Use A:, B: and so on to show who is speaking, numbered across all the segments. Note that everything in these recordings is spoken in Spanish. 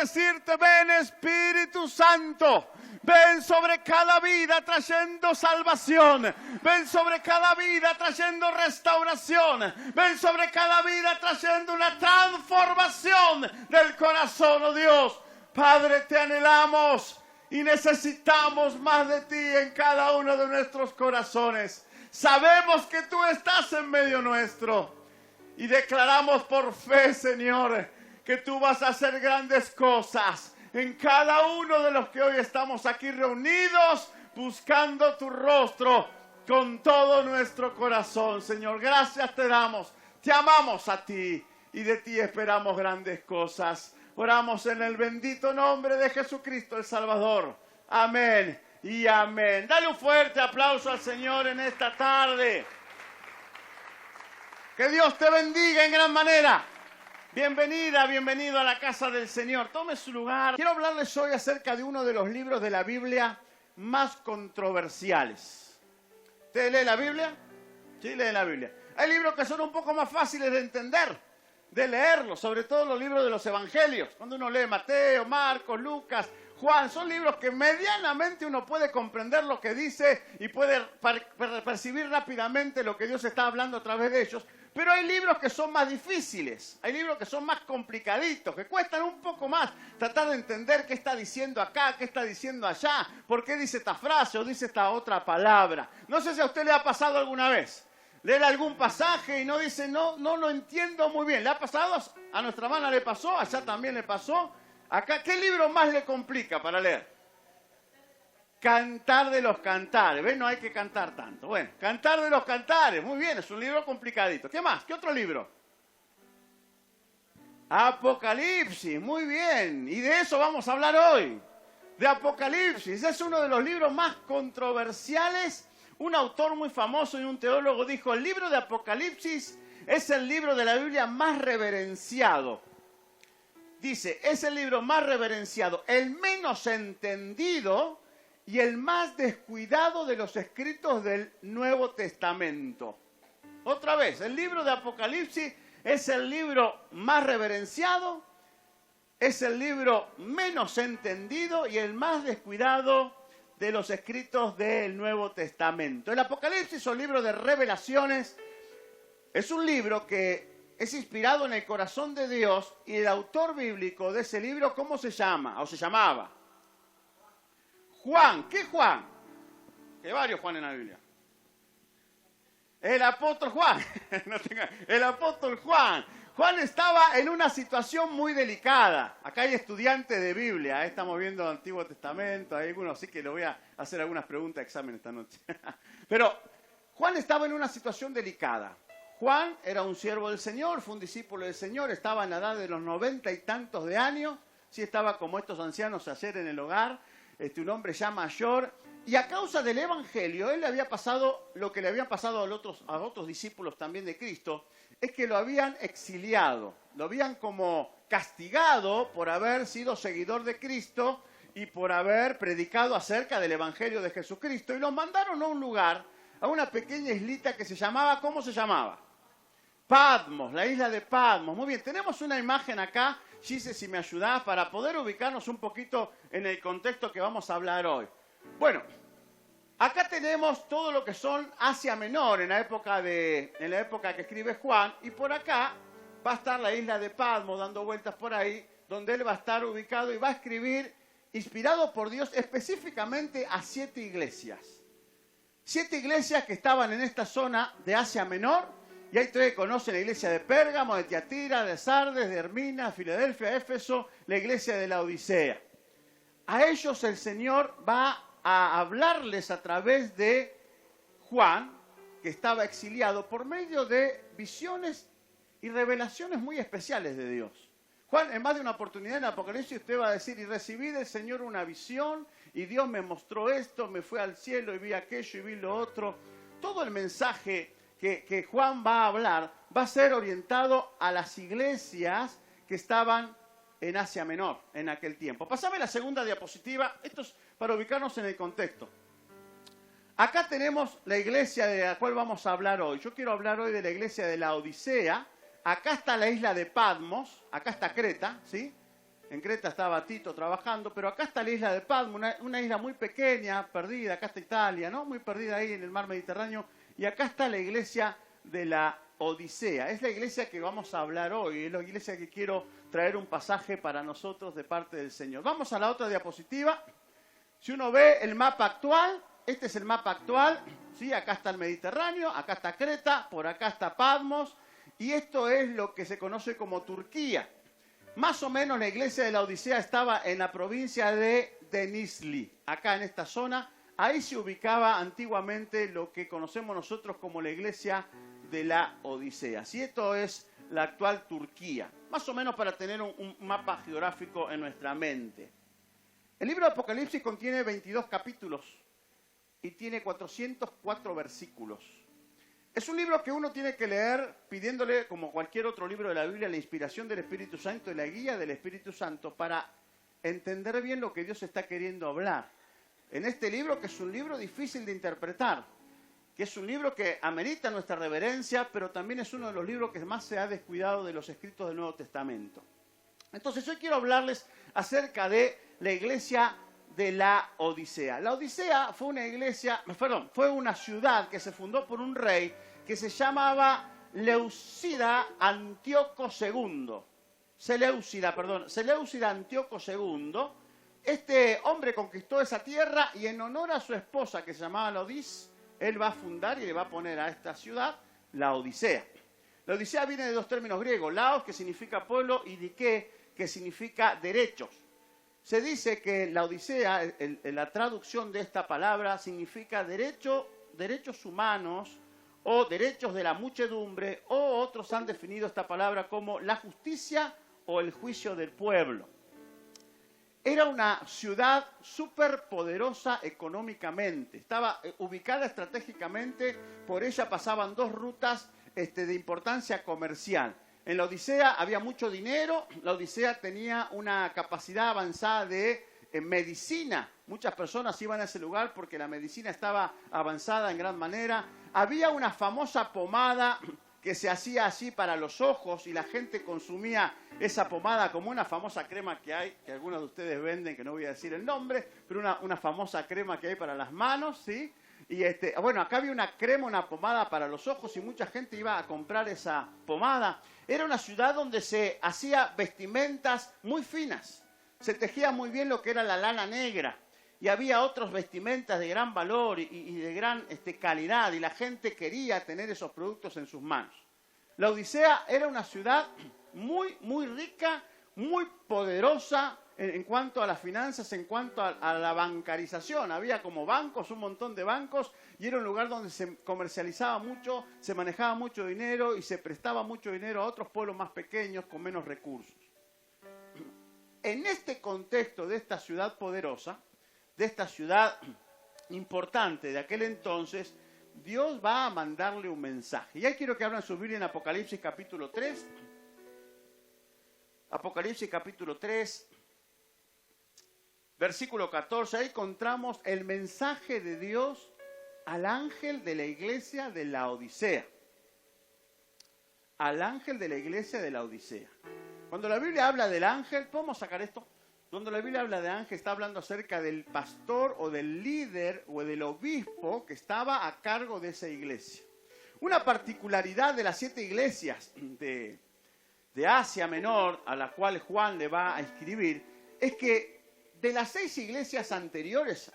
A: decirte, ven Espíritu Santo, ven sobre cada vida trayendo salvación, ven sobre cada vida trayendo restauración, ven sobre cada vida trayendo una transformación del corazón, oh Dios. Padre, te anhelamos y necesitamos más de ti en cada uno de nuestros corazones. Sabemos que tú estás en medio nuestro y declaramos por fe, Señor, que tú vas a hacer grandes cosas en cada uno de los que hoy estamos aquí reunidos buscando tu rostro con todo nuestro corazón. Señor, gracias te damos, te amamos a ti y de ti esperamos grandes cosas. Oramos en el bendito nombre de Jesucristo el Salvador. Amén y amén. Dale un fuerte aplauso al Señor en esta tarde. Que Dios te bendiga en gran manera. Bienvenida, bienvenido a la casa del Señor. Tome su lugar. Quiero hablarles hoy acerca de uno de los libros de la Biblia más controversiales. ¿Usted lee la Biblia? Sí, lee la Biblia. Hay libros que son un poco más fáciles de entender, de leerlos, sobre todo los libros de los evangelios. Cuando uno lee Mateo, Marcos, Lucas, Juan, son libros que medianamente uno puede comprender lo que dice y puede percibir rápidamente lo que Dios está hablando a través de ellos. Pero hay libros que son más difíciles, hay libros que son más complicaditos, que cuestan un poco más tratar de entender qué está diciendo acá, qué está diciendo allá, por qué dice esta frase o dice esta otra palabra. No sé si a usted le ha pasado alguna vez. Leer algún pasaje y no dice, no lo entiendo muy bien. ¿Le ha pasado? A nuestra hermana le pasó, allá también le pasó. Acá, ¿qué libro más le complica para leer? Cantar de los Cantares. ¿Ven? No hay que cantar tanto. Bueno, Cantar de los Cantares. Muy bien, es un libro complicadito. ¿Qué más? ¿Qué otro libro? Apocalipsis. Muy bien. Y de eso vamos a hablar hoy. De Apocalipsis. Es uno de los libros más controversiales. Un autor muy famoso y un teólogo dijo, el libro de Apocalipsis es el libro de la Biblia más reverenciado. Dice, es el libro más reverenciado, el menos entendido y el más descuidado de los escritos del Nuevo Testamento. Otra vez, el libro de Apocalipsis es el libro más reverenciado, es el libro menos entendido y el más descuidado de los escritos del Nuevo Testamento. El Apocalipsis, o libro de revelaciones, es un libro que es inspirado en el corazón de Dios y el autor bíblico de ese libro, ¿cómo se llama? O se llamaba Juan. ¿Qué Juan? Que hay varios Juan en la Biblia. El apóstol Juan. El apóstol Juan. Juan estaba en una situación muy delicada. Acá hay estudiantes de Biblia, estamos viendo el Antiguo Testamento, hay algunos, así que le voy a hacer algunas preguntas de examen esta noche. Pero Juan estaba en una situación delicada. Juan era un siervo del Señor, fue un discípulo del Señor, estaba en la edad de los 90 y tantos de años, sí estaba como estos ancianos ayer en el hogar, un hombre ya mayor, y a causa del Evangelio, él le había pasado lo que le habían pasado a otros discípulos también de Cristo, es que lo habían exiliado, lo habían como castigado por haber sido seguidor de Cristo y por haber predicado acerca del Evangelio de Jesucristo, y los mandaron a un lugar, a una pequeña islita que se llamaba, ¿cómo se llamaba? Patmos, la isla de Patmos. Muy bien, tenemos una imagen acá, Gise, si me ayudás, para poder ubicarnos un poquito en el contexto que vamos a hablar hoy. Bueno, acá tenemos todo lo que son Asia Menor en la época que escribe Juan, y por acá va a estar la isla de Patmos dando vueltas por ahí, donde él va a estar ubicado y va a escribir, inspirado por Dios, específicamente a 7 iglesias. 7 iglesias que estaban en esta zona de Asia Menor, y ahí ustedes conocen la iglesia de Pérgamo, de Tiatira, de Sardes, de Hermina, Filadelfia, Éfeso, la iglesia de la Odisea. A ellos el Señor va a hablarles a través de Juan, que estaba exiliado, por medio de visiones y revelaciones muy especiales de Dios. Juan, en más de una oportunidad en Apocalipsis, usted va a decir, y recibí del Señor una visión, y Dios me mostró esto, me fui al cielo y vi aquello y vi lo otro. Todo el mensaje que Juan va a hablar va a ser orientado a las iglesias que estaban en Asia Menor en aquel tiempo. Pásame la segunda diapositiva, esto es para ubicarnos en el contexto. Acá tenemos la iglesia de la cual vamos a hablar hoy. Yo quiero hablar hoy de la iglesia de la Odisea. Acá está la isla de Patmos, acá está Creta, ¿sí? En Creta estaba Tito trabajando, pero acá está la isla de Patmos, una isla muy pequeña, perdida. Acá está Italia, ¿no? Muy perdida ahí en el mar Mediterráneo. Y acá está la iglesia de la Odisea. Es la iglesia que vamos a hablar hoy. Es la iglesia que quiero traer un pasaje para nosotros de parte del Señor. Vamos a la otra diapositiva. Si uno ve el mapa actual, este es el mapa actual. ¿Sí? Acá está el Mediterráneo, acá está Creta, por acá está Patmos. Y esto es lo que se conoce como Turquía. Más o menos la iglesia de la Odisea estaba en la provincia de Denizli, acá en esta zona. Ahí se ubicaba antiguamente lo que conocemos nosotros como la iglesia de la Odisea. Si esto es la actual Turquía, más o menos para tener un mapa geográfico en nuestra mente. El libro de Apocalipsis contiene 22 capítulos y tiene 404 versículos. Es un libro que uno tiene que leer pidiéndole, como cualquier otro libro de la Biblia, la inspiración del Espíritu Santo y la guía del Espíritu Santo para entender bien lo que Dios está queriendo hablar. En este libro, que es un libro difícil de interpretar, que es un libro que amerita nuestra reverencia, pero también es uno de los libros que más se ha descuidado de los escritos del Nuevo Testamento. Entonces, hoy quiero hablarles acerca de la iglesia de la Odisea. La Odisea fue una ciudad que se fundó por un rey que se llamaba Seleucida Antíoco II. Seleucida Antíoco II. Este hombre conquistó esa tierra y en honor a su esposa, que se llamaba Laodis, él va a fundar y le va a poner a esta ciudad la Odisea. La Odisea viene de dos términos griegos, laos, que significa pueblo, y dike, que significa derechos. Se dice que la Odisea, la traducción de esta palabra, significa derechos humanos o derechos de la muchedumbre, o otros han definido esta palabra como la justicia o el juicio del pueblo. Era una ciudad súper poderosa económicamente, estaba ubicada estratégicamente, por ella pasaban dos rutas de importancia comercial. En la Odisea había mucho dinero, la Odisea tenía una capacidad avanzada de medicina. Muchas personas iban a ese lugar porque la medicina estaba avanzada en gran manera. Había una famosa pomada que se hacía así para los ojos y la gente consumía esa pomada como una famosa crema que hay, que algunos de ustedes venden, que no voy a decir el nombre, pero una famosa crema que hay para las manos, ¿sí? Y acá había una crema, una pomada para los ojos y mucha gente iba a comprar esa pomada. Era una ciudad donde se hacía vestimentas muy finas. Se tejía muy bien lo que era la lana negra. Y había otras vestimentas de gran valor y de gran calidad. Y la gente quería tener esos productos en sus manos. La Odisea era una ciudad muy, muy rica, muy poderosa en cuanto a las finanzas, en cuanto a la bancarización. Había como bancos, un montón de bancos, y era un lugar donde se comercializaba mucho, se manejaba mucho dinero y se prestaba mucho dinero a otros pueblos más pequeños con menos recursos. En este contexto de esta ciudad poderosa, de esta ciudad importante de aquel entonces, Dios va a mandarle un mensaje. Y ahí quiero que abran su Biblia en Apocalipsis capítulo 3. Apocalipsis capítulo 3. Versículo 14, ahí encontramos el mensaje de Dios al ángel de la iglesia de la Odisea. Al ángel de la iglesia de la Odisea. Cuando la Biblia habla del ángel, ¿podemos sacar esto? Cuando la Biblia habla de ángel, está hablando acerca del pastor o del líder o del obispo que estaba a cargo de esa iglesia. Una particularidad de las 7 iglesias de Asia Menor, a la cual Juan le va a escribir, es que de las 6 iglesias anteriores,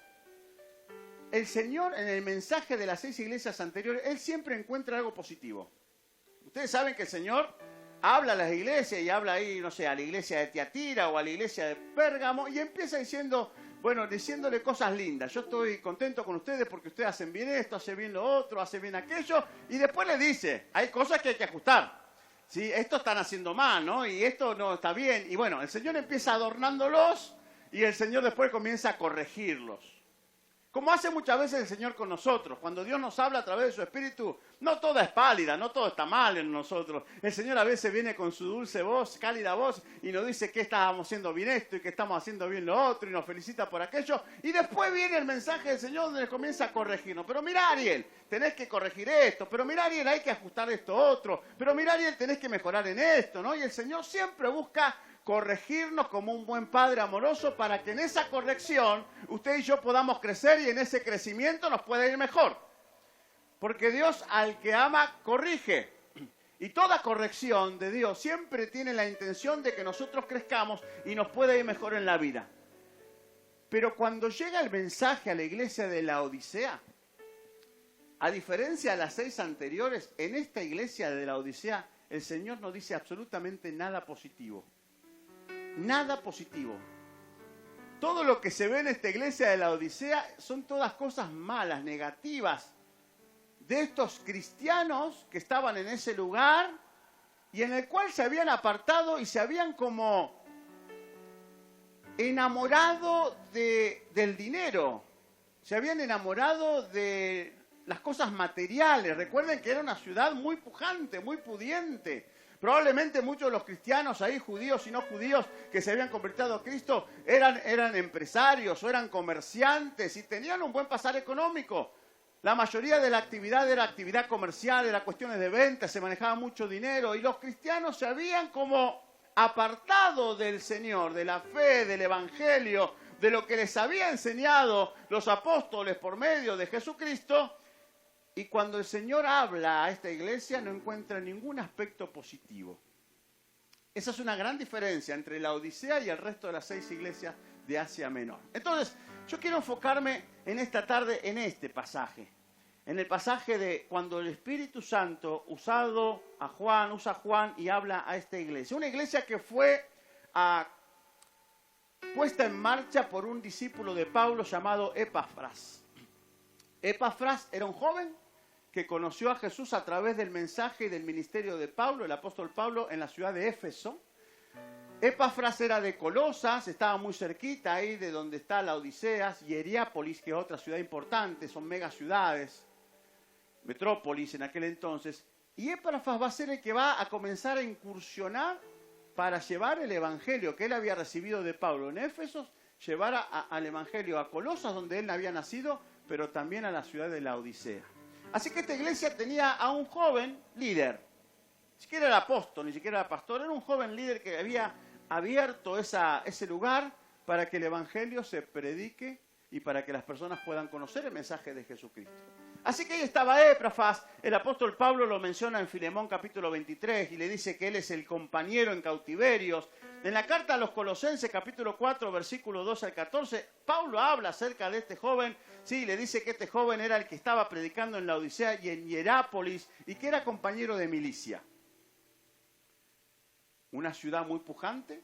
A: el Señor en el mensaje de las 6 iglesias anteriores, Él siempre encuentra algo positivo. Ustedes saben que el Señor habla a las iglesias y habla ahí, no sé, a la iglesia de Tiatira o a la iglesia de Pérgamo y empieza diciéndole cosas lindas. Yo estoy contento con ustedes porque ustedes hacen bien esto, hacen bien lo otro, hacen bien aquello, y después le dice, hay cosas que hay que ajustar. ¿Sí? Esto están haciendo mal, ¿no? Y esto no está bien. Y bueno, el Señor empieza adornándolos y el Señor después comienza a corregirlos. Como hace muchas veces el Señor con nosotros. Cuando Dios nos habla a través de su Espíritu, no todo es pálida, no todo está mal en nosotros. El Señor a veces viene con su dulce voz, cálida voz, y nos dice que estábamos haciendo bien esto y que estamos haciendo bien lo otro, y nos felicita por aquello. Y después viene el mensaje del Señor donde comienza a corregirnos. Pero mira, Ariel, tenés que corregir esto. Pero mira, Ariel, hay que ajustar esto otro. Pero mira, Ariel, tenés que mejorar en esto, ¿no? Y el Señor siempre busca corregirnos como un buen padre amoroso para que en esa corrección usted y yo podamos crecer y en ese crecimiento nos pueda ir mejor. Porque Dios al que ama corrige. Y toda corrección de Dios siempre tiene la intención de que nosotros crezcamos y nos pueda ir mejor en la vida. Pero cuando llega el mensaje a la iglesia de la Odisea, a diferencia de las 6 anteriores, en esta iglesia de la Odisea, el Señor no dice absolutamente nada positivo. Nada positivo. Todo lo que se ve en esta iglesia de la Odisea son todas cosas malas, negativas, de estos cristianos que estaban en ese lugar y en el cual se habían apartado y se habían como enamorado del dinero. Se habían enamorado de las cosas materiales. Recuerden que era una ciudad muy pujante, muy pudiente. Probablemente muchos de los cristianos ahí, judíos y no judíos, que se habían convertido a Cristo, eran empresarios o eran comerciantes y tenían un buen pasar económico. La mayoría de la actividad era actividad comercial, era cuestiones de venta, se manejaba mucho dinero y los cristianos se habían como apartado del Señor, de la fe, del Evangelio, de lo que les había enseñado los apóstoles por medio de Jesucristo. Y cuando el Señor habla a esta iglesia no encuentra ningún aspecto positivo. Esa es una gran diferencia entre la Odisea y el resto de las 6 iglesias de Asia Menor. Entonces, yo quiero enfocarme en esta tarde en este pasaje. En el pasaje de cuando el Espíritu Santo usa a Juan y habla a esta iglesia. Una iglesia que fue puesta en marcha por un discípulo de Pablo llamado Epafras. Epafras era un joven que conoció a Jesús a través del mensaje y del ministerio de Pablo, el apóstol Pablo, en la ciudad de Éfeso. Epafras era de Colosas, estaba muy cerquita ahí de donde está la Odisea, y Hierápolis, que es otra ciudad importante, son megaciudades, metrópolis en aquel entonces. Y Epafras va a ser el que va a comenzar a incursionar para llevar el evangelio que él había recibido de Pablo en Éfeso, llevar al evangelio a Colosas, donde él había nacido, pero también a la ciudad de la Odisea. Así que esta iglesia tenía a un joven líder, ni siquiera era apóstol, ni siquiera era pastor, era un joven líder que había abierto ese lugar para que el evangelio se predique y para que las personas puedan conocer el mensaje de Jesucristo. Así que ahí estaba Epafras, el apóstol Pablo lo menciona en Filemón capítulo 23 y le dice que él es el compañero en cautiverios. En la carta a los Colosenses capítulo 4 versículo 2 al 14, Pablo habla acerca de este joven, sí, le dice que este joven era el que estaba predicando en la Odisea y en Hierápolis y que era compañero de milicia. Una ciudad muy pujante,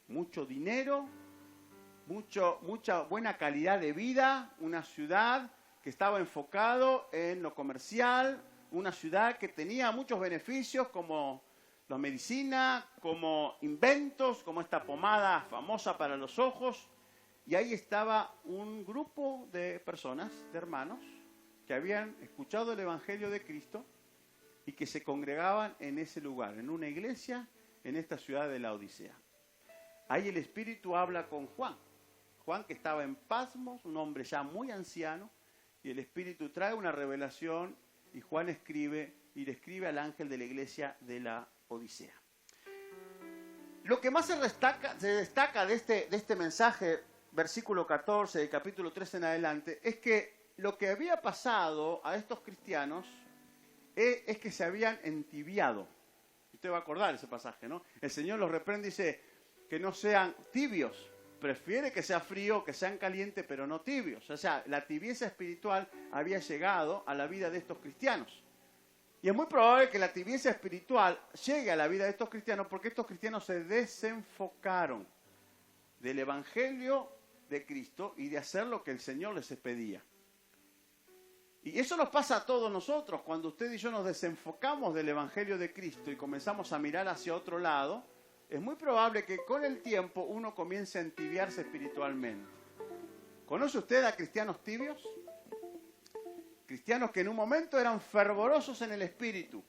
A: mucho dinero, mucha buena calidad de vida, una ciudad que estaba enfocado en lo comercial, una ciudad que tenía muchos beneficios como la medicina, como inventos, como esta pomada famosa para los ojos. Y ahí estaba un grupo de personas, de hermanos, que habían escuchado el Evangelio de Cristo y que se congregaban en ese lugar, en una iglesia, en esta ciudad de la Odisea. Ahí el Espíritu habla con Juan. Juan, que estaba en pasmos, un hombre ya muy anciano, y el Espíritu trae una revelación y Juan escribe y le escribe al ángel de la iglesia de la Odisea. Lo que más se destaca de este mensaje, versículo 14 del capítulo 3 en adelante, es que lo que había pasado a estos cristianos es que se habían entibiado. Usted va a acordar ese pasaje, ¿no? El Señor los reprende y dice que no sean tibios. Prefiere que sea frío, que sean calientes, pero no tibios. O sea, la tibieza espiritual había llegado a la vida de estos cristianos. Y es muy probable que la tibieza espiritual llegue a la vida de estos cristianos porque estos cristianos se desenfocaron del Evangelio de Cristo y de hacer lo que el Señor les pedía. Y eso nos pasa a todos nosotros. Cuando usted y yo nos desenfocamos del Evangelio de Cristo y comenzamos a mirar hacia otro lado, es muy probable que con el tiempo uno comience a entibiarse espiritualmente. ¿Conoce usted a cristianos tibios? Cristianos que en un momento eran fervorosos en el Espíritu,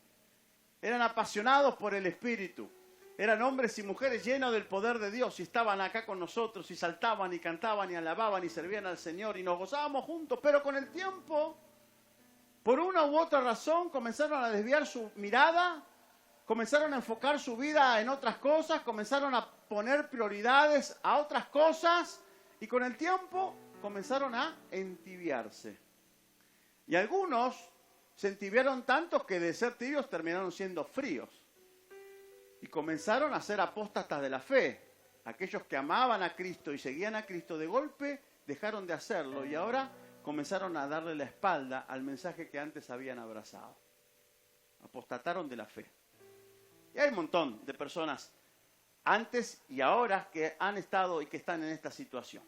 A: eran apasionados por el Espíritu, eran hombres y mujeres llenos del poder de Dios y estaban acá con nosotros y saltaban y cantaban y alababan y servían al Señor y nos gozábamos juntos, pero con el tiempo, por una u otra razón, comenzaron a desviar su mirada, comenzaron a enfocar su vida en otras cosas, comenzaron a poner prioridades a otras cosas y con el tiempo comenzaron a entibiarse. Y algunos se entibiaron tanto que de ser tibios terminaron siendo fríos. Y comenzaron a ser apóstatas de la fe. Aquellos que amaban a Cristo y seguían a Cristo de golpe dejaron de hacerlo y ahora comenzaron a darle la espalda al mensaje que antes habían abrazado. Apostataron de la fe. Y hay un montón de personas antes y ahora que han estado y que están en esta situación.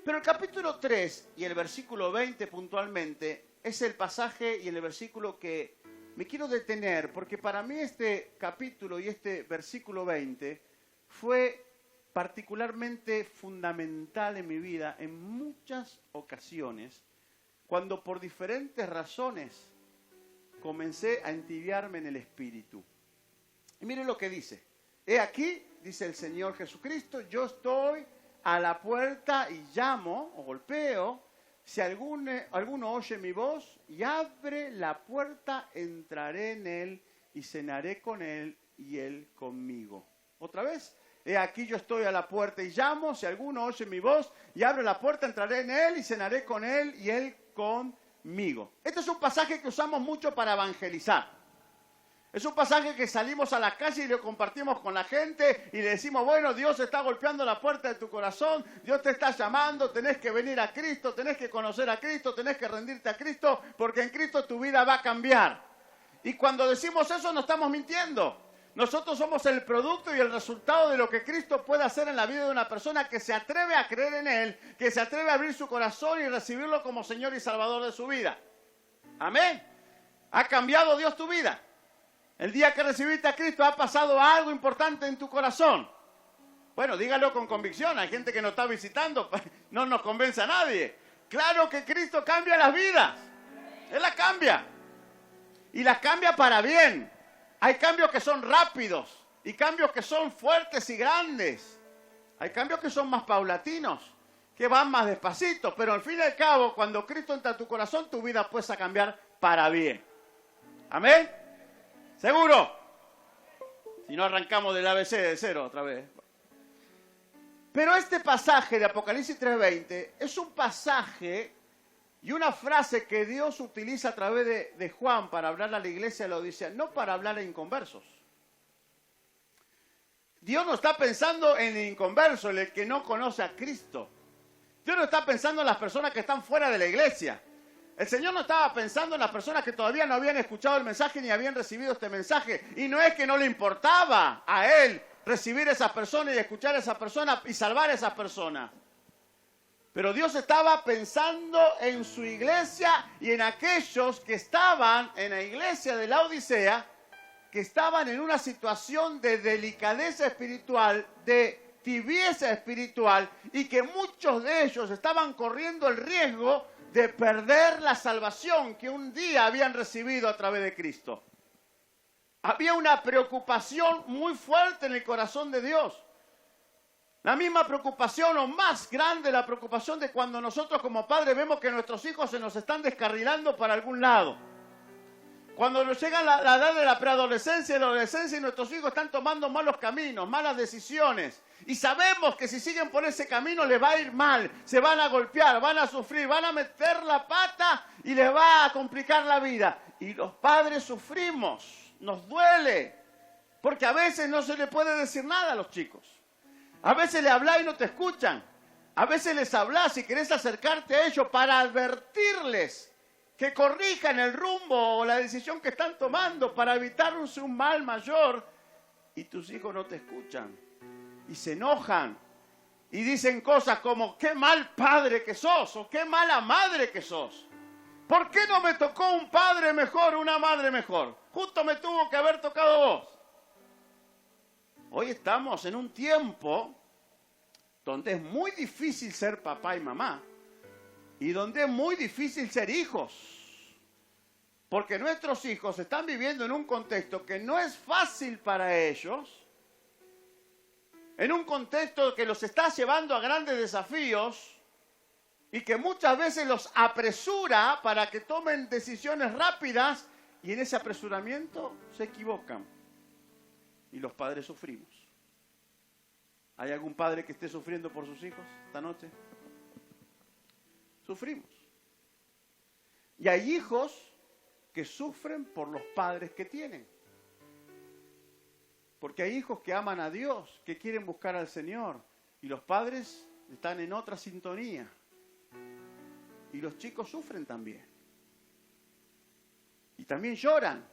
A: Pero el capítulo 3 y el versículo 20 puntualmente es el pasaje y el versículo que me quiero detener, porque para mí este capítulo y este versículo 20 fue particularmente fundamental en mi vida en muchas ocasiones, cuando por diferentes razones comencé a entibiarme en el espíritu. Y miren lo que dice. He aquí, dice el Señor Jesucristo, yo estoy a la puerta y llamo o golpeo. Si alguno oye mi voz y abre la puerta, entraré en él y cenaré con él y él conmigo. Otra vez. He aquí yo estoy a la puerta y llamo. Si alguno oye mi voz y abre la puerta, entraré en él y cenaré con él y él conmigo. Este es un pasaje que usamos mucho para evangelizar. Es un pasaje que salimos a la calle y lo compartimos con la gente y le decimos, bueno, Dios está golpeando la puerta de tu corazón, Dios te está llamando, tenés que venir a Cristo, tenés que conocer a Cristo, tenés que rendirte a Cristo, porque en Cristo tu vida va a cambiar. Y cuando decimos eso no estamos mintiendo. Nosotros somos el producto y el resultado de lo que Cristo puede hacer en la vida de una persona que se atreve a creer en Él, que se atreve a abrir su corazón y recibirlo como Señor y Salvador de su vida. Amén. ¿Ha cambiado Dios tu vida? El día que recibiste a Cristo ha pasado algo importante en tu corazón. Bueno, dígalo con convicción. Hay gente que nos está visitando, no nos convence a nadie. Claro que Cristo cambia las vidas. Él las cambia. Y las cambia para bien. Hay cambios que son rápidos y cambios que son fuertes y grandes. Hay cambios que son más paulatinos, que van más despacito. Pero al fin y al cabo, cuando Cristo entra a tu corazón, tu vida puede cambiar para bien. Amén. ¿Seguro? Si no, arrancamos del ABC de cero otra vez. Pero este pasaje de Apocalipsis 3:20 es un pasaje y una frase que Dios utiliza a través de Juan para hablar a la iglesia de la Odisea, no para hablar a inconversos. Dios no está pensando en el inconverso, en el que no conoce a Cristo. Dios no está pensando en las personas que están fuera de la iglesia. El Señor no estaba pensando en las personas que todavía no habían escuchado el mensaje ni habían recibido este mensaje. Y no es que no le importaba a Él recibir a esas personas y escuchar a esas personas y salvar a esas personas. Pero Dios estaba pensando en su iglesia y en aquellos que estaban en la iglesia de la Odisea, que estaban en una situación de delicadeza espiritual, de tibieza espiritual, y que muchos de ellos estaban corriendo el riesgo de perder la salvación que un día habían recibido a través de Cristo. Había una preocupación muy fuerte en el corazón de Dios. La misma preocupación o más grande la preocupación de cuando nosotros como padres vemos que nuestros hijos se nos están descarrilando para algún lado. Cuando nos llega la edad de la preadolescencia y la adolescencia y nuestros hijos están tomando malos caminos, malas decisiones. Y sabemos que si siguen por ese camino les va a ir mal, se van a golpear, van a sufrir, van a meter la pata y les va a complicar la vida. Y los padres sufrimos, nos duele, porque a veces no se le puede decir nada a los chicos. A veces le hablas y no te escuchan. A veces les hablas y querés acercarte a ellos para advertirles que corrijan el rumbo o la decisión que están tomando para evitarse un mal mayor. Y tus hijos no te escuchan. Y se enojan. Y dicen cosas como, qué mal padre que sos o qué mala madre que sos. ¿Por qué no me tocó un padre mejor, una madre mejor? Justo me tuvo que haber tocado vos. Hoy estamos en un tiempo donde es muy difícil ser papá y mamá y donde es muy difícil ser hijos, porque nuestros hijos están viviendo en un contexto que no es fácil para ellos, en un contexto que los está llevando a grandes desafíos y que muchas veces los apresura para que tomen decisiones rápidas y en ese apresuramiento se equivocan. Y los padres sufrimos. ¿Hay algún padre que esté sufriendo por sus hijos esta noche? Sufrimos. Y hay hijos que sufren por los padres que tienen. Porque hay hijos que aman a Dios, que quieren buscar al Señor, y los padres están en otra sintonía. Y los chicos sufren también. Y también lloran.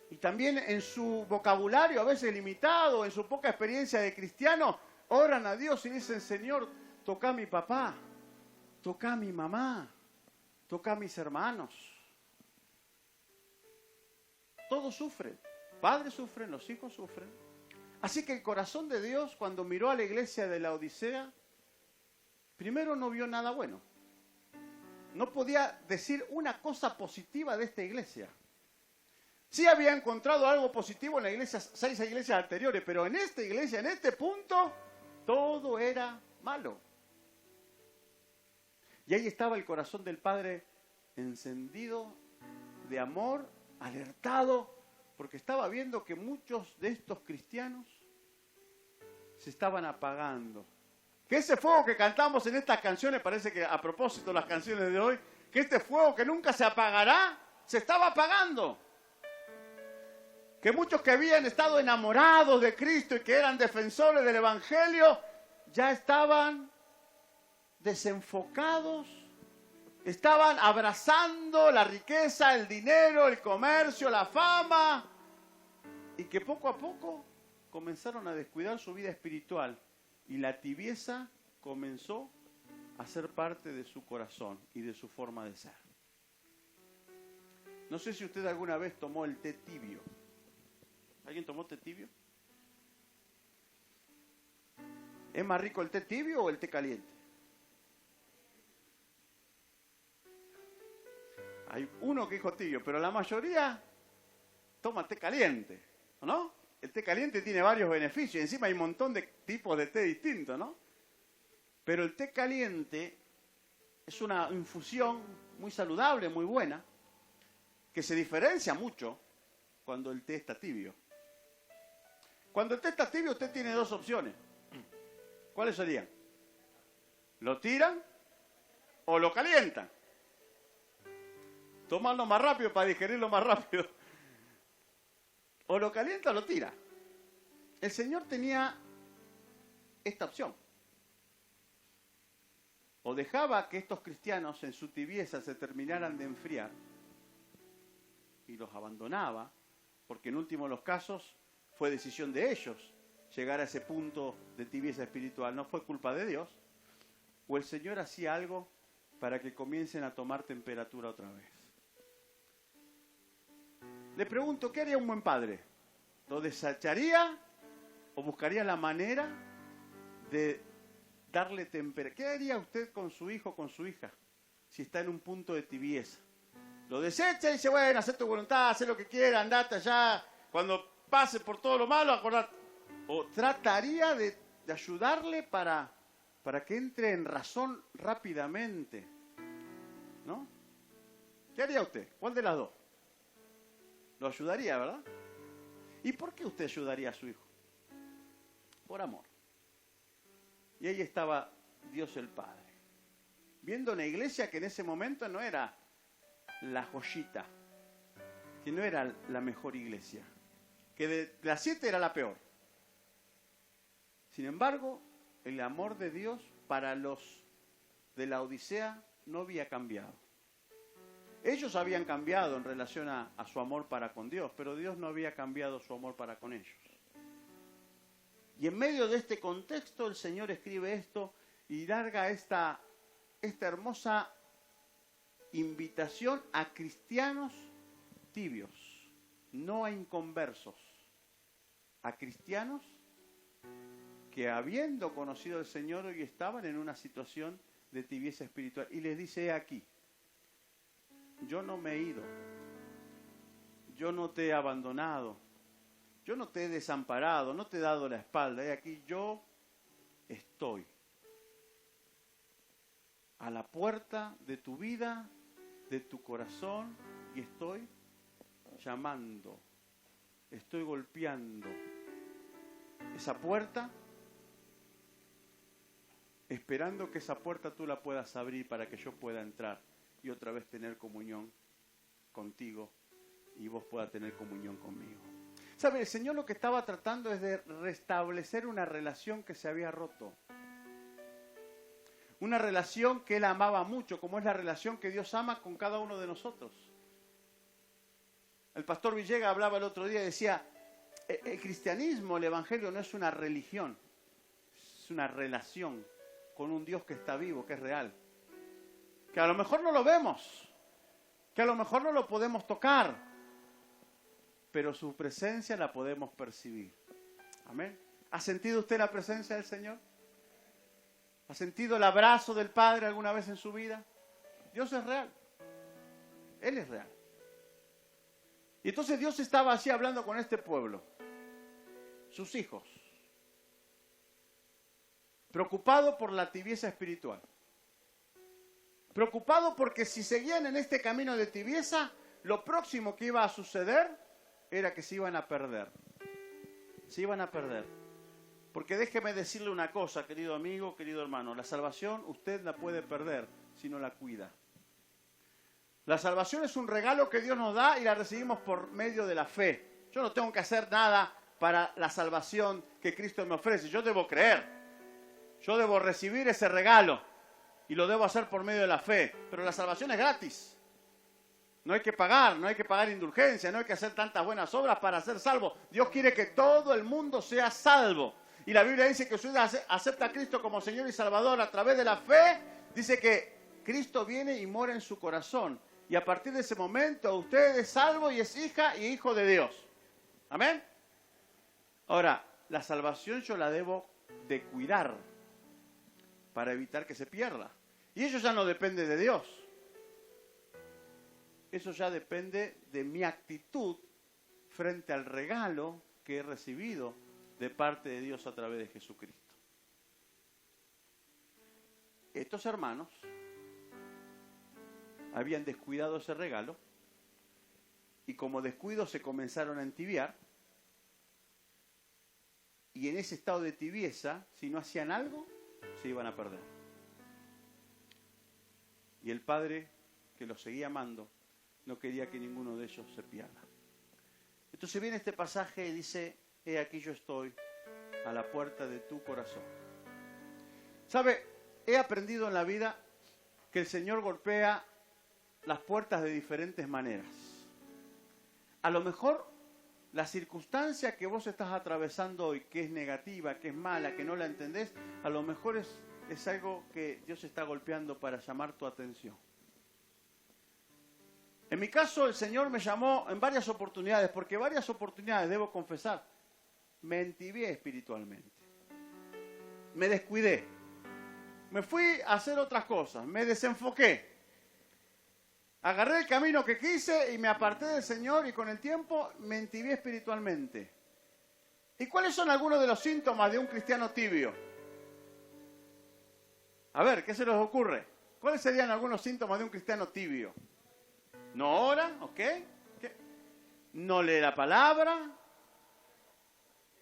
A: Y también en su vocabulario, a veces limitado, en su poca experiencia de cristiano, oran a Dios y dicen, Señor, toca a mi papá, toca a mi mamá, toca a mis hermanos. Todos sufren. Padres sufren, los hijos sufren. Así que el corazón de Dios, cuando miró a la iglesia de la Odisea, primero no vio nada bueno. No podía decir una cosa positiva de esta iglesia. Sí había encontrado algo positivo en la iglesia, 6 iglesias anteriores, pero en esta iglesia, en este punto, todo era malo. Y ahí estaba el corazón del Padre encendido de amor, alertado, porque estaba viendo que muchos de estos cristianos se estaban apagando. Que ese fuego que cantamos en estas canciones, parece que a propósito de las canciones de hoy, que este fuego que nunca se apagará, se estaba apagando. Que muchos que habían estado enamorados de Cristo y que eran defensores del Evangelio, ya estaban desenfocados, estaban abrazando la riqueza, el dinero, el comercio, la fama, y que poco a poco comenzaron a descuidar su vida espiritual y la tibieza comenzó a ser parte de su corazón y de su forma de ser. No sé si usted alguna vez tomó el té tibio. ¿Alguien tomó té tibio? ¿Es más rico el té tibio o el té caliente? Hay uno que dijo tibio, pero la mayoría toma té caliente, ¿no? El té caliente tiene varios beneficios, encima hay un montón de tipos de té distintos, ¿no? Pero el té caliente es una infusión muy saludable, muy buena, que se diferencia mucho cuando el té está tibio. Cuando el té está tibio, usted tiene 2 opciones. ¿Cuáles serían? ¿Lo tiran o lo calientan? Tomarlo más rápido para digerirlo más rápido. O lo calienta o lo tira. El Señor tenía esta opción. O dejaba que estos cristianos en su tibieza se terminaran de enfriar y los abandonaba, porque en último de los casos fue decisión de ellos llegar a ese punto de tibieza espiritual, no fue culpa de Dios, o el Señor hacía algo para que comiencen a tomar temperatura otra vez. Le pregunto, ¿qué haría un buen padre? ¿Lo desecharía o buscaría la manera de darle temperatura? ¿Qué haría usted con su hijo o con su hija si está en un punto de tibieza? Lo desecha y dice, bueno, haz tu voluntad, haz lo que quieras, andate allá, cuando pase por todo lo malo, acordate. O trataría de ayudarle para que entre en razón rápidamente, ¿no? ¿Qué haría usted? ¿Cuál de las dos? Lo ayudaría, ¿verdad? ¿Y por qué usted ayudaría a su hijo? Por amor. Y ahí estaba Dios el Padre, viendo una iglesia que en ese momento no era la joyita, que no era la mejor iglesia, que de las 7 era la peor. Sin embargo, el amor de Dios para los de la Odisea no había cambiado. Ellos habían cambiado en relación a su amor para con Dios, pero Dios no había cambiado su amor para con ellos. Y en medio de este contexto el Señor escribe esto y larga esta hermosa invitación a cristianos tibios, no a inconversos, a cristianos que habiendo conocido al Señor hoy estaban en una situación de tibieza espiritual. Y les dice, he aquí, yo no me he ido, yo no te he abandonado, yo no te he desamparado, no te he dado la espalda, he aquí, yo estoy a la puerta de tu vida, de tu corazón, y estoy llamando, estoy golpeando esa puerta esperando que esa puerta tú la puedas abrir para que yo pueda entrar y otra vez tener comunión contigo y vos puedas tener comunión conmigo. ¿Sabe? El Señor lo que estaba tratando es de restablecer una relación que se había roto. Una relación que Él amaba mucho, como es la relación que Dios ama con cada uno de nosotros. El pastor Villegas hablaba el otro día y decía, el cristianismo, el evangelio no es una religión, es una relación con un Dios que está vivo, que es real. Que a lo mejor no lo vemos, que a lo mejor no lo podemos tocar, pero su presencia la podemos percibir. Amén. ¿Ha sentido usted la presencia del Señor? ¿Ha sentido el abrazo del Padre alguna vez en su vida? Dios es real. Él es real. Y entonces Dios estaba así hablando con este pueblo, sus hijos, preocupado por la tibieza espiritual. Preocupado porque si seguían en este camino de tibieza, lo próximo que iba a suceder era que se iban a perder. Se iban a perder. Porque déjeme decirle una cosa, querido amigo, querido hermano. La salvación usted la puede perder si no la cuida. La salvación es un regalo que Dios nos da y la recibimos por medio de la fe. Yo no tengo que hacer nada para la salvación que Cristo me ofrece. Yo debo creer. Yo debo recibir ese regalo y lo debo hacer por medio de la fe. Pero la salvación es gratis. No hay que pagar indulgencia, no hay que hacer tantas buenas obras para ser salvo. Dios quiere que todo el mundo sea salvo. Y la Biblia dice que si usted acepta a Cristo como Señor y Salvador a través de la fe, dice que Cristo viene y mora en su corazón. Y a partir de ese momento usted es salvo y es hija y hijo de Dios. ¿Amén? Ahora, la salvación yo la debo de cuidar para evitar que se pierda. Y eso ya no depende de Dios. Eso ya depende de mi actitud frente al regalo que he recibido de parte de Dios a través de Jesucristo. Estos hermanos habían descuidado ese regalo y como descuido se comenzaron a entibiar y en ese estado de tibieza, si no hacían algo, se iban a perder. Y el Padre, que los seguía amando, no quería que ninguno de ellos se pierda. Entonces viene este pasaje y dice, he aquí yo estoy a la puerta de tu corazón. ¿Sabe? He aprendido en la vida que el Señor golpea las puertas de diferentes maneras. A lo mejor la circunstancia que vos estás atravesando hoy, que es negativa, que es mala, que no la entendés, a lo mejor es algo que Dios está golpeando para llamar tu atención. En mi caso, el Señor me llamó en varias oportunidades, porque varias oportunidades, debo confesar, me entibié espiritualmente. Me descuidé. Me fui a hacer otras cosas, me desenfoqué. Agarré el camino que quise y me aparté del Señor y con el tiempo me entibié espiritualmente. ¿Y cuáles son algunos de los síntomas de un cristiano tibio? A ver, ¿qué se les ocurre? ¿Cuáles serían algunos síntomas de un cristiano tibio? No ora, ¿ok? ¿Qué? No lee la palabra,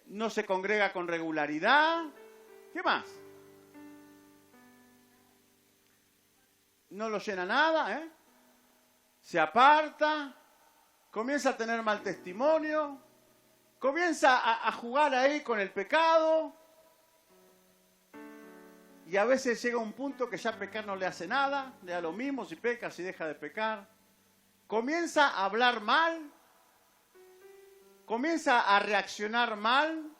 A: no se congrega con regularidad. ¿Qué más? No lo llena nada, ¿eh? Se aparta, comienza a tener mal testimonio, comienza a jugar ahí con el pecado y a veces llega un punto que ya pecar no le hace nada, le da lo mismo si peca, si deja de pecar. Comienza a hablar mal, comienza a reaccionar mal.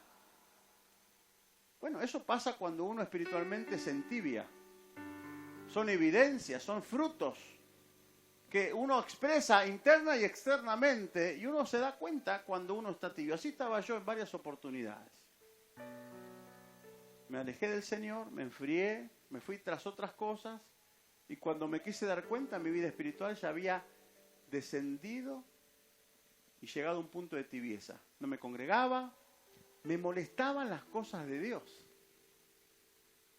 A: Bueno, eso pasa cuando uno espiritualmente se entibia. Son evidencias, son frutos que uno expresa interna y externamente y uno se da cuenta cuando uno está tibio. Así estaba yo en varias oportunidades. Me alejé del Señor, me enfrié, me fui tras otras cosas y cuando me quise dar cuenta mi vida espiritual ya había descendido y llegado a un punto de tibieza. No me congregaba, me molestaban las cosas de Dios.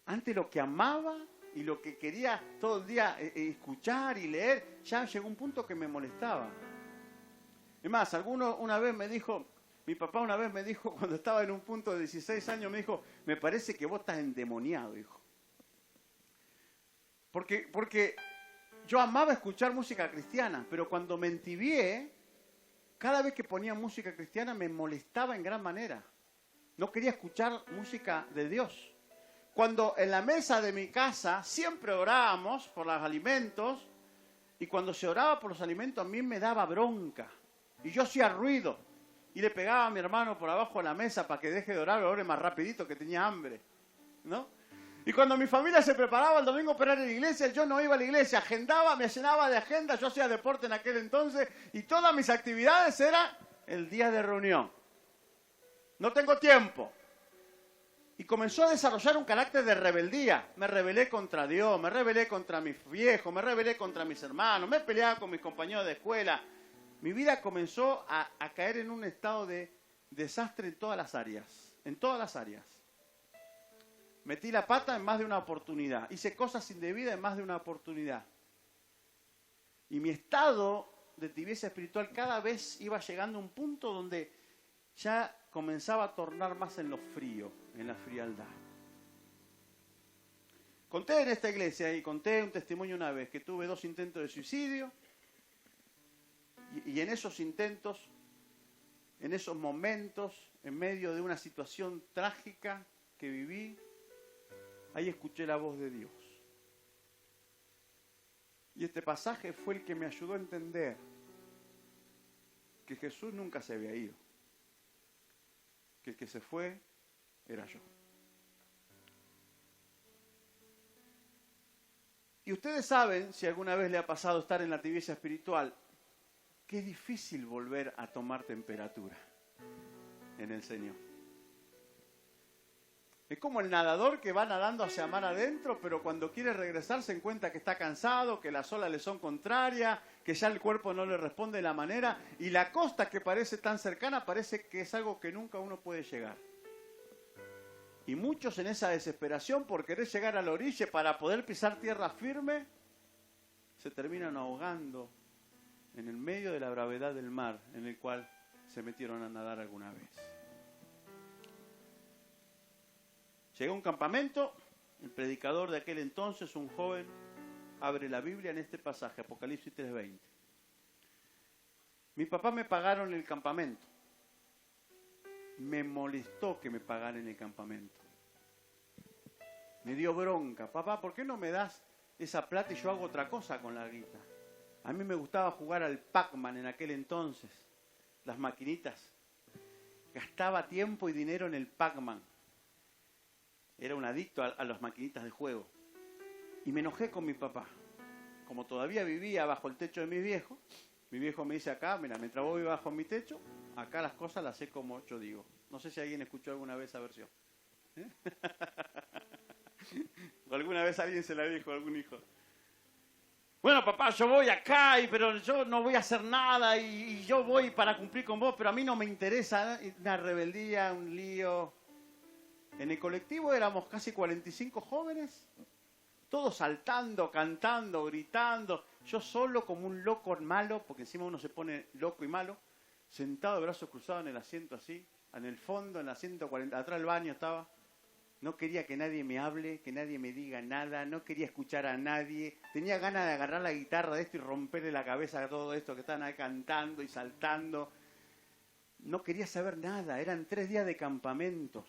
A: Antes lo que amaba y lo que quería todo el día escuchar y leer, ya llegó un punto que me molestaba. Es más, mi papá una vez me dijo, cuando estaba en un punto de 16 años, me dijo, me parece que vos estás endemoniado, hijo. Porque yo amaba escuchar música cristiana, pero cuando me entibié, cada vez que ponía música cristiana me molestaba en gran manera. No quería escuchar música de Dios. Cuando en la mesa de mi casa siempre orábamos por los alimentos, y cuando se oraba por los alimentos a mí me daba bronca. Y yo hacía ruido. Y le pegaba a mi hermano por abajo de la mesa para que deje de orar, ore más rapidito, que tenía hambre, ¿no? Y cuando mi familia se preparaba el domingo para ir a la iglesia, yo no iba a la iglesia, agendaba, me llenaba de agenda, yo hacía deporte en aquel entonces, y todas mis actividades eran el día de reunión. No tengo tiempo. Y comenzó a desarrollar un carácter de rebeldía. Me rebelé contra Dios, me rebelé contra mis viejos, me rebelé contra mis hermanos, me peleaba con mis compañeros de escuela. Mi vida comenzó a caer en un estado de desastre en todas las áreas. En todas las áreas. Metí la pata en más de una oportunidad. Hice cosas indebidas en más de una oportunidad. Y mi estado de tibieza espiritual cada vez iba llegando a un punto donde ya comenzaba a tornar más en lo frío, en la frialdad. Conté en esta iglesia y conté un testimonio una vez que tuve 2 intentos de suicidio y en esos intentos, en esos momentos, en medio de una situación trágica que viví, ahí escuché la voz de Dios. Y este pasaje fue el que me ayudó a entender que Jesús nunca se había ido. Que el que se fue era yo. Y ustedes saben, si alguna vez le ha pasado estar en la tibieza espiritual, que es difícil volver a tomar temperatura en el Señor. Es como el nadador que va nadando hacia mar adentro, pero cuando quiere regresar se encuentra que está cansado, que las olas le son contrarias, que ya el cuerpo no le responde de la manera, y la costa que parece tan cercana parece que es algo que nunca uno puede llegar. Y muchos en esa desesperación por querer llegar a la orilla para poder pisar tierra firme, se terminan ahogando en el medio de la bravedad del mar en el cual se metieron a nadar alguna vez. Llegué a un campamento, el predicador de aquel entonces, un joven, abre la Biblia en este pasaje, Apocalipsis 3:20. Mi papá me pagaron el campamento. Me molestó que me pagaran el campamento. Me dio bronca. Papá, ¿por qué no me das esa plata y yo hago otra cosa con la guita? A mí me gustaba jugar al Pac-Man en aquel entonces, las maquinitas. Gastaba tiempo y dinero en el Pac-Man. Era un adicto a las maquinitas de juego. Y me enojé con mi papá. Como todavía vivía bajo el techo de mis viejos, mi viejo me dice acá, mira, mientras vos vivas bajo mi techo, acá las cosas las sé como yo digo. No sé si alguien escuchó alguna vez esa versión. ¿Eh? O alguna vez alguien se la dijo a algún hijo. Bueno, papá, yo voy acá, pero yo no voy a hacer nada y yo voy para cumplir con vos, pero a mí no me interesa una rebeldía, un lío. En el colectivo éramos casi 45 jóvenes, todos saltando, cantando, gritando. Yo solo como un loco malo, porque encima uno se pone loco y malo, sentado de brazos cruzados en el asiento así, en el fondo, en el asiento 40, atrás del baño estaba. No quería que nadie me hable, que nadie me diga nada, no quería escuchar a nadie. Tenía ganas de agarrar la guitarra de esto y romperle la cabeza a todo esto que estaban ahí cantando y saltando. No quería saber nada, eran 3 días de campamentos.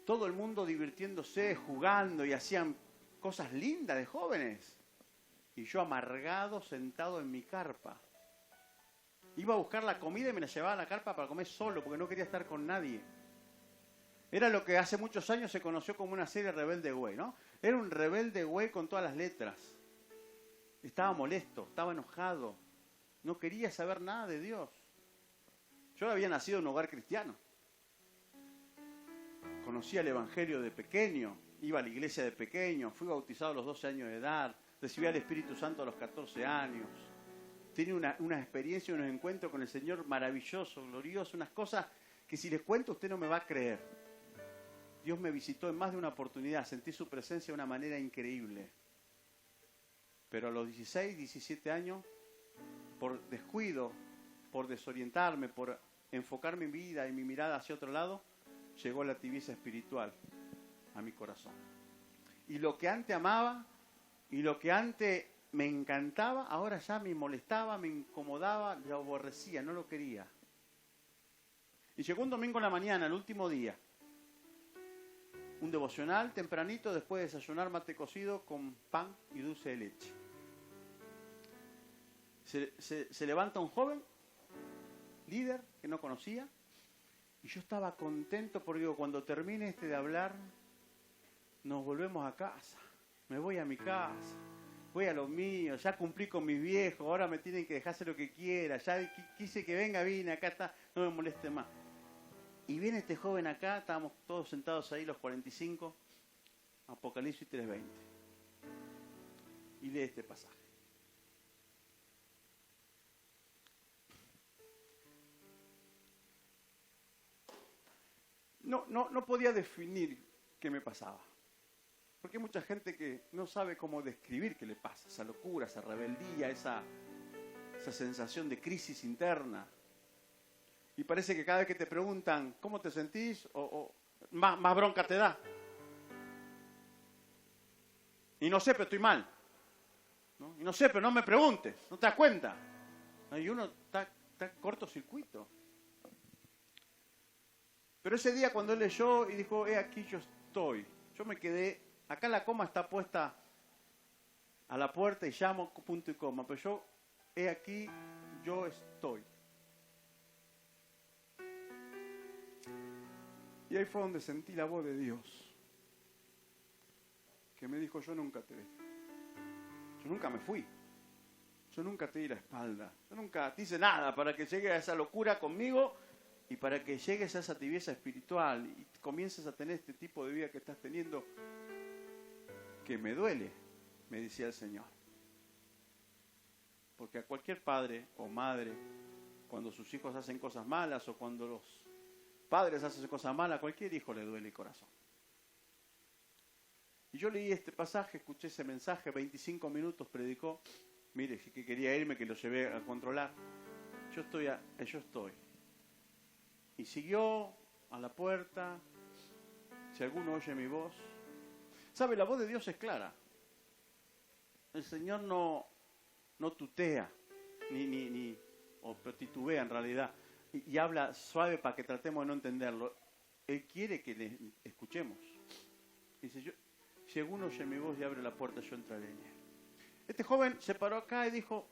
A: Todo el mundo divirtiéndose, jugando y hacían cosas lindas de jóvenes. Y yo amargado, sentado en mi carpa. Iba a buscar la comida y me la llevaba a la carpa para comer solo, porque no quería estar con nadie. Era lo que hace muchos años se conoció como una serie Rebelde Way, ¿no? Era un Rebelde Way con todas las letras. Estaba molesto, estaba enojado. No quería saber nada de Dios. Yo había nacido en un hogar cristiano. Conocía el Evangelio de pequeño, iba a la iglesia de pequeño, fui bautizado a los 12 años de edad, recibí al Espíritu Santo a los 14 años. Tenía una experiencia, unos encuentros con el Señor maravilloso, glorioso, unas cosas que si les cuento usted no me va a creer. Dios me visitó en más de una oportunidad, sentí su presencia de una manera increíble. Pero a los 16, 17 años, por descuido, por desorientarme, por enfocar mi vida y mi mirada hacia otro lado, llegó la tibieza espiritual a mi corazón. Y lo que antes amaba y lo que antes me encantaba, ahora ya me molestaba, me incomodaba, lo aborrecía, no lo quería. Y llegó un domingo en la mañana, el último día. Un devocional tempranito, después de desayunar mate cocido con pan y dulce de leche. Se levanta un joven, líder, que no conocía, y yo estaba contento porque digo, cuando termine de hablar, nos volvemos a casa. Me voy a mi casa, voy a lo mío, ya cumplí con mis viejos, ahora me tienen que dejar hacer lo que quiera, ya quise que venga, vine, acá está, no me moleste más. Y viene este joven acá, estábamos todos sentados ahí, los 45, Apocalipsis 3:20. Y lee este pasaje. No podía definir qué me pasaba. Porque hay mucha gente que no sabe cómo describir qué le pasa, esa locura, esa rebeldía, esa sensación de crisis interna. Y parece que cada vez que te preguntan, ¿cómo te sentís? Más bronca te da. Y no sé, pero estoy mal. ¿No? Y no sé, pero no me preguntes, no te das cuenta. Y uno está cortocircuito. Pero ese día cuando él leyó y dijo, aquí yo estoy. Yo me quedé, acá la coma está puesta a la puerta y llamo punto y coma. Pero yo, aquí yo estoy. Y ahí fue donde sentí la voz de Dios, que me dijo, yo nunca te dejé, yo nunca me fui, yo nunca te di la espalda, yo nunca te hice nada para que llegues a esa locura conmigo y para que llegues a esa tibieza espiritual y comiences a tener este tipo de vida que estás teniendo, que me duele, me decía el Señor. Porque a cualquier padre o madre, cuando sus hijos hacen cosas malas o cuando los padres hacen cosas malas, a cualquier hijo le duele el corazón. Y yo leí este pasaje, escuché ese mensaje, 25 minutos predicó. Mire, que quería irme, que lo llevé a controlar. Yo estoy. Y siguió a la puerta. Si alguno oye mi voz. ¿Sabe? La voz de Dios es clara. El Señor no tutea, o titubea en realidad. Y habla suave para que tratemos de no entenderlo. Él quiere que le escuchemos. Dice, si alguno oye mi voz y abre la puerta, yo entraré en él. Este joven se paró acá y dijo,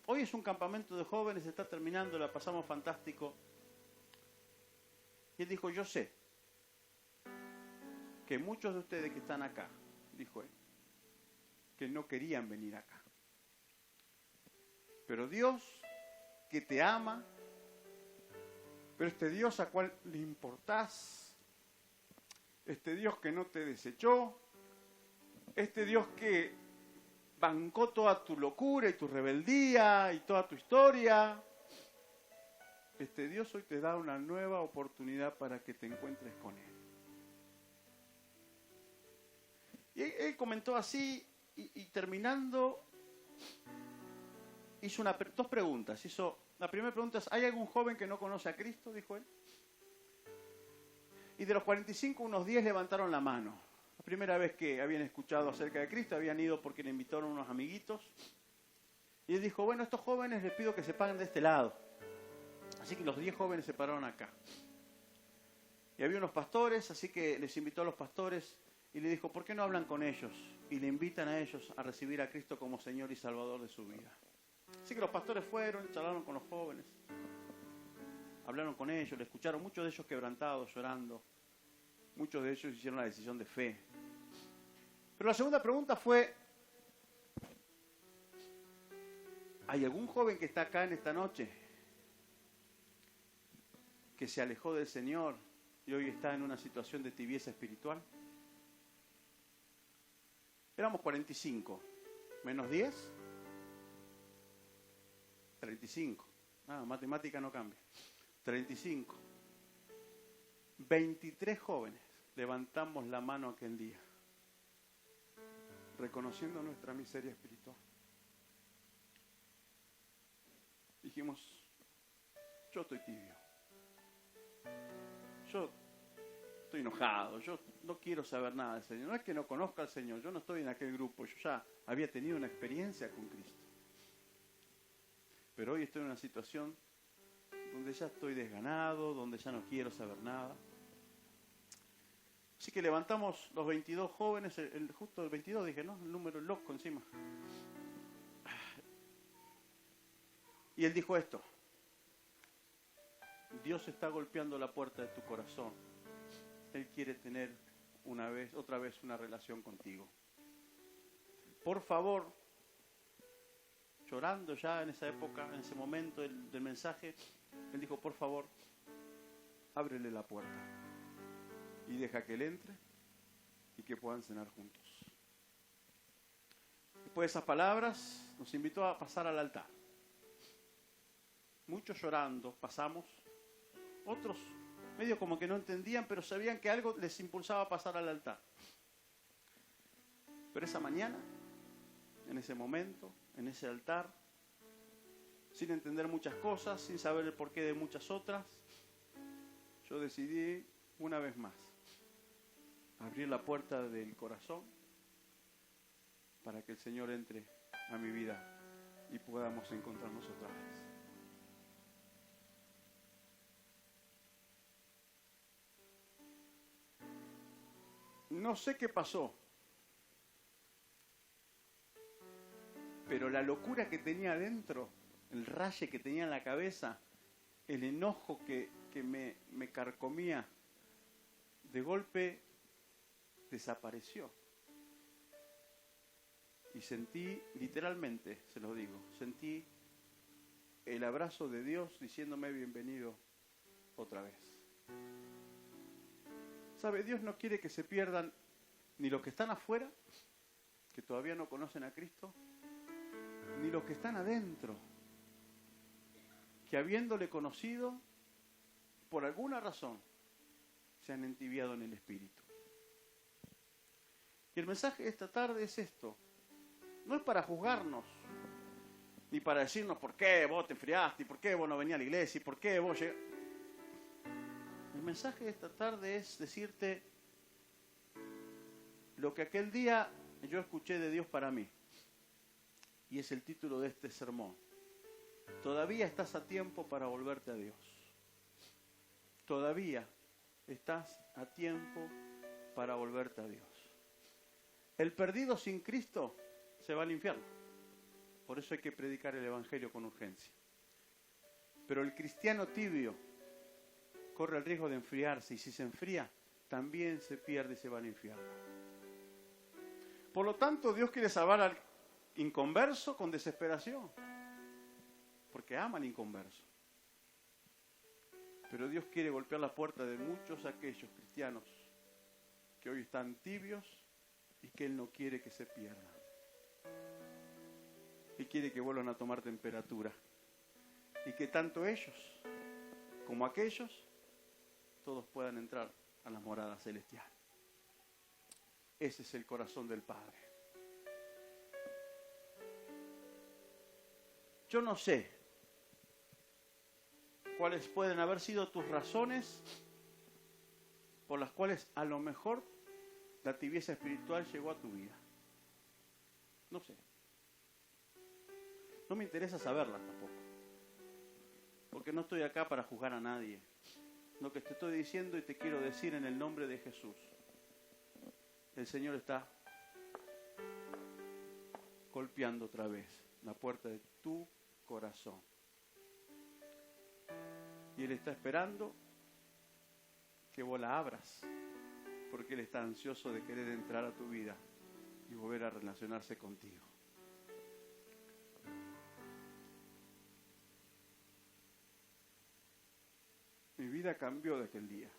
A: hoy es un campamento de jóvenes, se está terminando, la pasamos fantástico. Y él dijo, yo sé que muchos de ustedes que están acá, dijo él, que no querían venir acá. Pero Dios, que te ama, pero este Dios a cual le importás, este Dios que no te desechó, este Dios que bancó toda tu locura y tu rebeldía y toda tu historia, este Dios hoy te da una nueva oportunidad para que te encuentres con Él. Y él comentó así y terminando hizo dos preguntas. La primera pregunta es, ¿hay algún joven que no conoce a Cristo? Dijo él. Y de los 45, unos 10 levantaron la mano. La primera vez que habían escuchado acerca de Cristo, habían ido porque le invitaron unos amiguitos. Y él dijo, bueno, a estos jóvenes les pido que se paguen de este lado. Así que los 10 jóvenes se pararon acá. Y había unos pastores, así que les invitó a los pastores y le dijo, ¿por qué no hablan con ellos? Y le invitan a ellos a recibir a Cristo como Señor y Salvador de su vida. Así que los pastores fueron, charlaron con los jóvenes, hablaron con ellos, le escucharon, muchos de ellos quebrantados, llorando. Muchos de ellos hicieron la decisión de fe. Pero la segunda pregunta fue, ¿hay algún joven que está acá en esta noche que se alejó del Señor y hoy está en una situación de tibieza espiritual? Éramos 45, menos 10, 35. Matemática no cambia. 35. 23 jóvenes levantamos la mano aquel día, reconociendo nuestra miseria espiritual. Dijimos, yo estoy tibio. Yo estoy enojado, yo no quiero saber nada del Señor. No es que no conozca al Señor, yo no estoy en aquel grupo, yo ya había tenido una experiencia con Cristo. Pero hoy estoy en una situación donde ya estoy desganado, donde ya no quiero saber nada. Así que levantamos los 22 jóvenes, justo el 22 dije, ¿no? El número loco encima. Y él dijo esto: Dios está golpeando la puerta de tu corazón. Él quiere tener otra vez una relación contigo. Por favor, llorando ya en esa época, en ese momento del mensaje, él dijo, por favor, ábrele la puerta y deja que él entre y que puedan cenar juntos. Después de esas palabras, nos invitó a pasar al altar. Muchos llorando, pasamos. Otros medio como que no entendían, pero sabían que algo les impulsaba a pasar al altar. Pero esa mañana, en ese momento, en ese altar, sin entender muchas cosas, sin saber el porqué de muchas otras, yo decidí una vez más abrir la puerta del corazón para que el Señor entre a mi vida y podamos encontrarnos otra vez. No sé qué pasó, pero la locura que tenía adentro, el raye que tenía en la cabeza, el enojo que me carcomía, de golpe desapareció. Y sentí, literalmente, se lo digo, sentí el abrazo de Dios diciéndome bienvenido otra vez. ¿Sabe? Dios no quiere que se pierdan ni los que están afuera, que todavía no conocen a Cristo, ni los que están adentro, que habiéndole conocido, por alguna razón, se han entibiado en el espíritu. Y el mensaje de esta tarde es esto. No es para juzgarnos, ni para decirnos por qué vos te enfriaste, y por qué vos no venías a la iglesia, y por qué vos llegaste. El mensaje de esta tarde es decirte lo que aquel día yo escuché de Dios para mí. Y es el título de este sermón. Todavía estás a tiempo para volverte a Dios. Todavía estás a tiempo para volverte a Dios. El perdido sin Cristo se va al infierno. Por eso hay que predicar el Evangelio con urgencia. Pero el cristiano tibio corre el riesgo de enfriarse, y si se enfría, también se pierde y se va al infierno. Por lo tanto, Dios quiere salvar al inconverso con desesperación, porque ama al inconverso. Pero Dios quiere golpear la puerta de muchos aquellos cristianos que hoy están tibios y que Él no quiere que se pierdan. Y quiere que vuelvan a tomar temperatura. Y que tanto ellos como aquellos, todos puedan entrar a las moradas celestiales. Ese es el corazón del Padre. Yo no sé cuáles pueden haber sido tus razones por las cuales a lo mejor la tibieza espiritual llegó a tu vida. No sé. No me interesa saberlas tampoco. Porque no estoy acá para juzgar a nadie. Lo que te estoy diciendo y te quiero decir en el nombre de Jesús. El Señor está golpeando otra vez la puerta de tu corazón. Y Él está esperando que vos la abras, porque Él está ansioso de querer entrar a tu vida y volver a relacionarse contigo. Mi vida cambió de aquel día.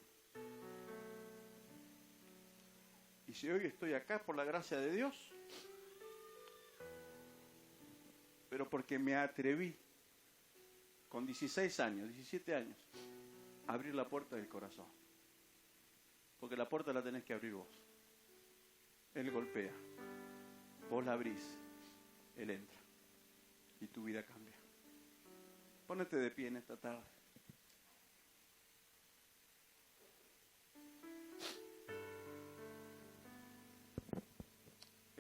A: Y si hoy estoy acá por la gracia de Dios, pero porque me atreví con 16 años, 17 años, a abrir la puerta del corazón. Porque la puerta la tenés que abrir vos. Él golpea, vos la abrís, Él entra y tu vida cambia. Pónete de pie en esta tarde.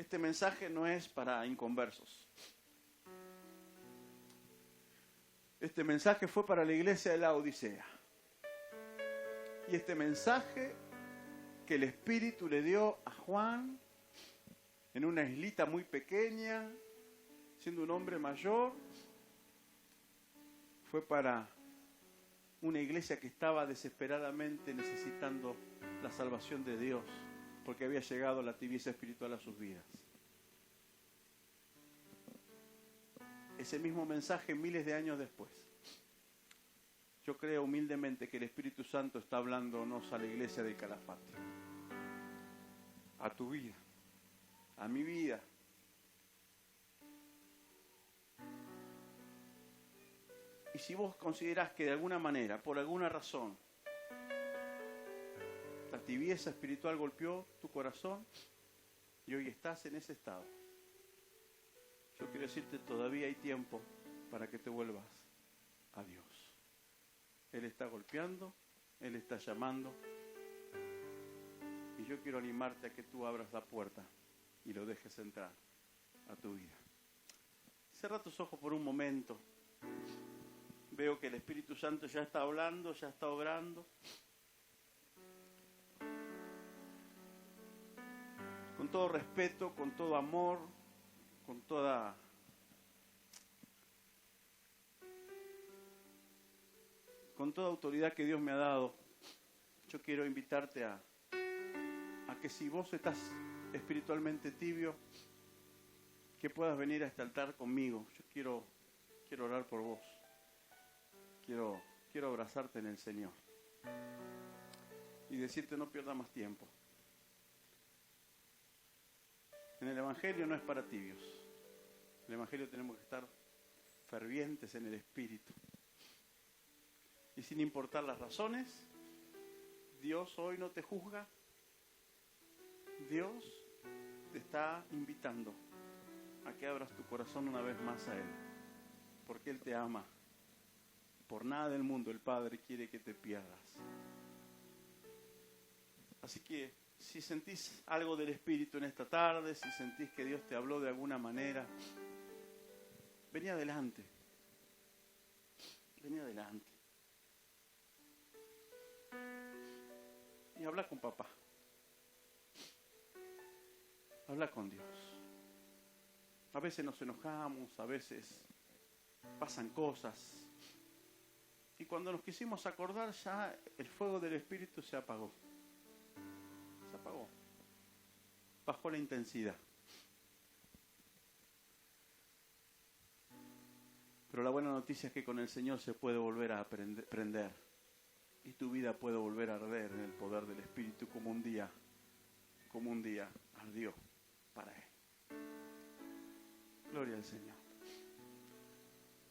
A: este mensaje no es para inconversos. Este mensaje fue para la iglesia de la Odisea. Y este mensaje que el Espíritu le dio a Juan en una islita muy pequeña, siendo un hombre mayor, fue para una iglesia que estaba desesperadamente necesitando la salvación de Dios, porque había llegado la tibieza espiritual a sus vidas. Ese mismo mensaje miles de años después. Yo creo humildemente que el Espíritu Santo está hablándonos a la iglesia del Calafate, a tu vida, a mi vida. Y si vos considerás que de alguna manera, por alguna razón, la tibieza espiritual golpeó tu corazón y hoy estás en ese estado, yo quiero decirte, todavía hay tiempo para que te vuelvas a Dios. Él está golpeando, Él está llamando, y yo quiero animarte a que tú abras la puerta y lo dejes entrar a tu vida. Cierra tus ojos por un momento. Veo que el Espíritu Santo ya está hablando, ya está obrando. Con todo respeto, con todo amor, con toda autoridad que Dios me ha dado, yo quiero invitarte a que si vos estás espiritualmente tibio, que puedas venir a este altar conmigo. Yo quiero orar por vos. Quiero abrazarte en el Señor y decirte no pierdas más tiempo. En el Evangelio no es para tibios. En el Evangelio tenemos que estar fervientes en el Espíritu. Y sin importar las razones, Dios hoy no te juzga. Dios te está invitando a que abras tu corazón una vez más a Él, porque Él te ama. Por nada del mundo el Padre quiere que te pierdas. Así que si sentís algo del Espíritu en esta tarde, si sentís que Dios te habló de alguna manera, vení adelante. Vení adelante. Y habla con papá. Habla con Dios. A veces nos enojamos, a veces pasan cosas. Y cuando nos quisimos acordar, ya el fuego del Espíritu se apagó. Se apagó. Bajó la intensidad. Pero la buena noticia es que con el Señor se puede volver a prender. Y tu vida puede volver a arder en el poder del Espíritu como un día ardió para Él. Gloria al Señor.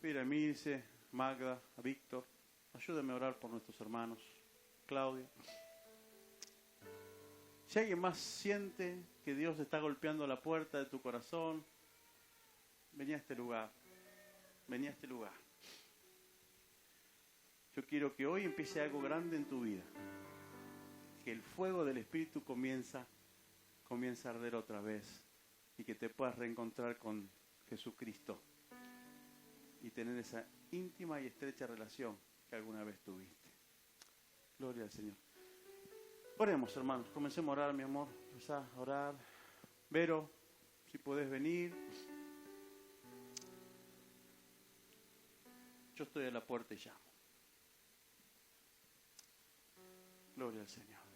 A: Mira, Mirce, Magda, a Víctor, ayúdame a orar por nuestros hermanos. Claudia. Si alguien más siente que Dios está golpeando la puerta de tu corazón, vení a este lugar. Vení a este lugar. Yo quiero que hoy empiece algo grande en tu vida. Que el fuego del Espíritu comienza a arder otra vez. Y que te puedas reencontrar con Jesucristo. Y tener esa íntima y estrecha relación que alguna vez tuviste. Gloria al Señor. Oremos, hermanos. Comencemos a orar, mi amor. Empezá a orar. Vero, si podés venir. Yo estoy a la puerta y llamo. Gloria al Señor.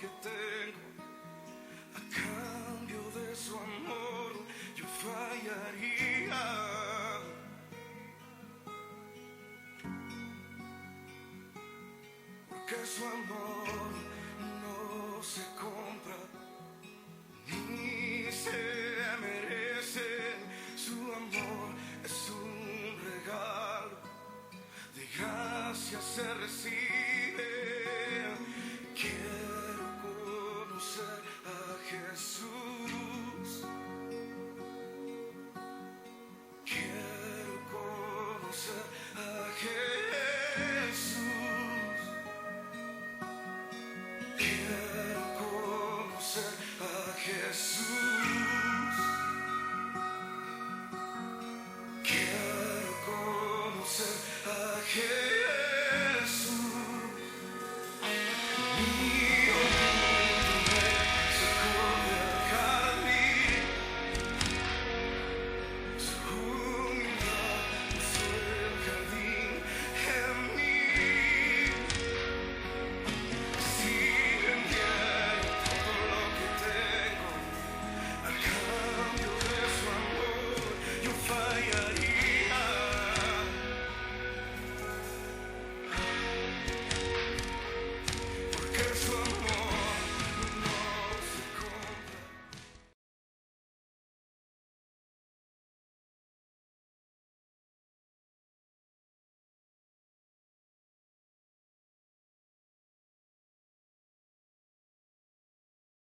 B: que tengo, a cambio de su amor, yo fallaría. Porque su amor no se compra ni se merece. Su amor es un regalo, de gracia se recibe.